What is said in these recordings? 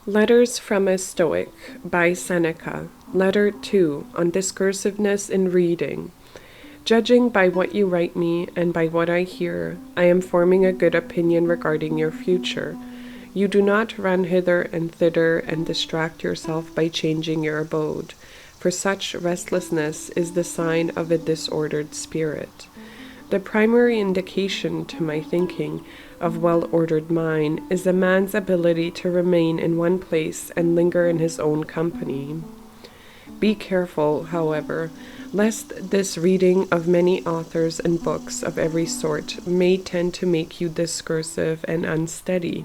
Letters from a Stoic by Seneca. Letter 2 on Discursiveness in Reading. Judging by what you write me and by what I hear, I am forming a good opinion regarding your future. You do not run hither and thither and distract yourself by changing your abode, for such restlessness is the sign of a disordered spirit. The primary indication to my thinking of well-ordered mind is a man's ability to remain in one place and linger in his own company. Be careful, however, lest this reading of many authors and books of every sort may tend to make you discursive and unsteady.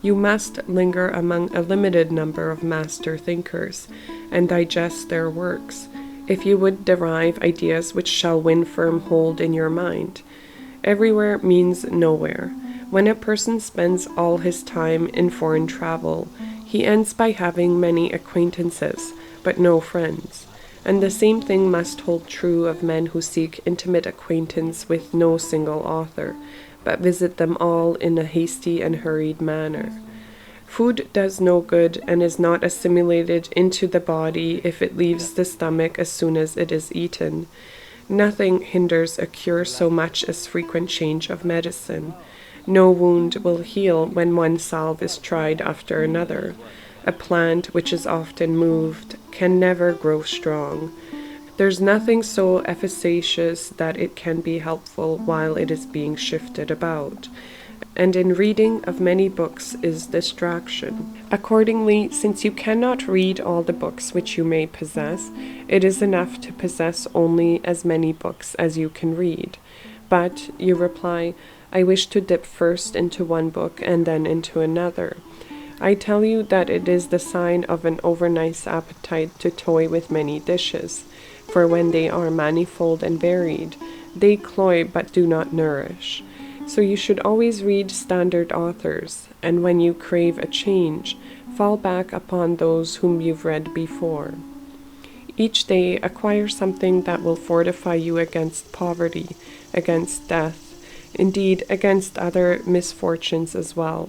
You must linger among a limited number of master thinkers and digest their works, if you would derive ideas which shall win firm hold in your mind. Everywhere means nowhere. When a person spends all his time in foreign travel, he ends by having many acquaintances, but no friends. And the same thing must hold true of men who seek intimate acquaintance with no single author, but visit them all in a hasty and hurried manner. Food does no good and is not assimilated into the body if it leaves the stomach as soon as it is eaten. Nothing hinders a cure so much as frequent change of medicine. No wound will heal when one salve is tried after another. A plant which is often moved can never grow strong. There's nothing so efficacious that it can be helpful while it is being shifted about. And in reading of many books is distraction. Accordingly, since you cannot read all the books which you may possess, it is enough to possess only as many books as you can read. But, you reply, I wish to dip first into one book and then into another. I tell you that it is the sign of an overnice appetite to toy with many dishes, for when they are manifold and varied, they cloy but do not nourish. So you should always read standard authors, and when you crave a change, fall back upon those whom you've read before. Each day acquire something that will fortify you against poverty, against death, indeed against other misfortunes as well.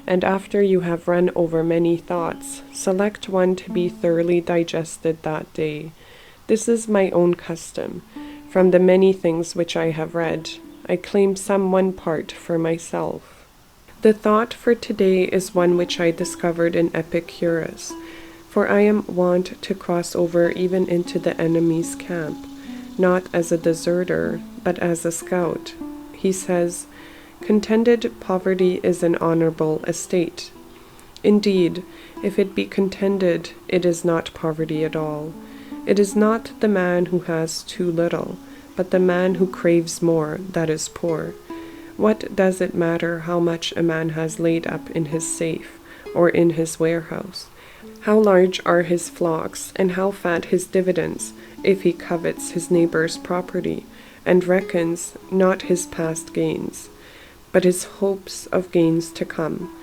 And after you have run over many thoughts, select one to be thoroughly digested that day. This is my own custom. From the many things which I have read, I claim some one part for myself. The thought for today is one which I discovered in Epicurus, for I am wont to cross over even into the enemy's camp, not as a deserter, but as a scout. He says, "Contented poverty is an honorable estate." Indeed, if it be contented, it is not poverty at all. It is not the man who has too little, but the man who craves more that is poor. What does it matter how much a man has laid up in his safe or in his warehouse? How large are his flocks and how fat his dividends, if he covets his neighbor's property and reckons not his past gains, but his hopes of gains to come?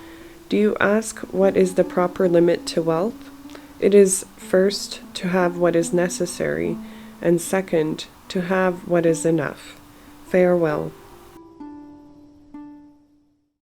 Do you ask what is the proper limit to wealth? It is first to have what is necessary, and second to have what is enough. Farewell.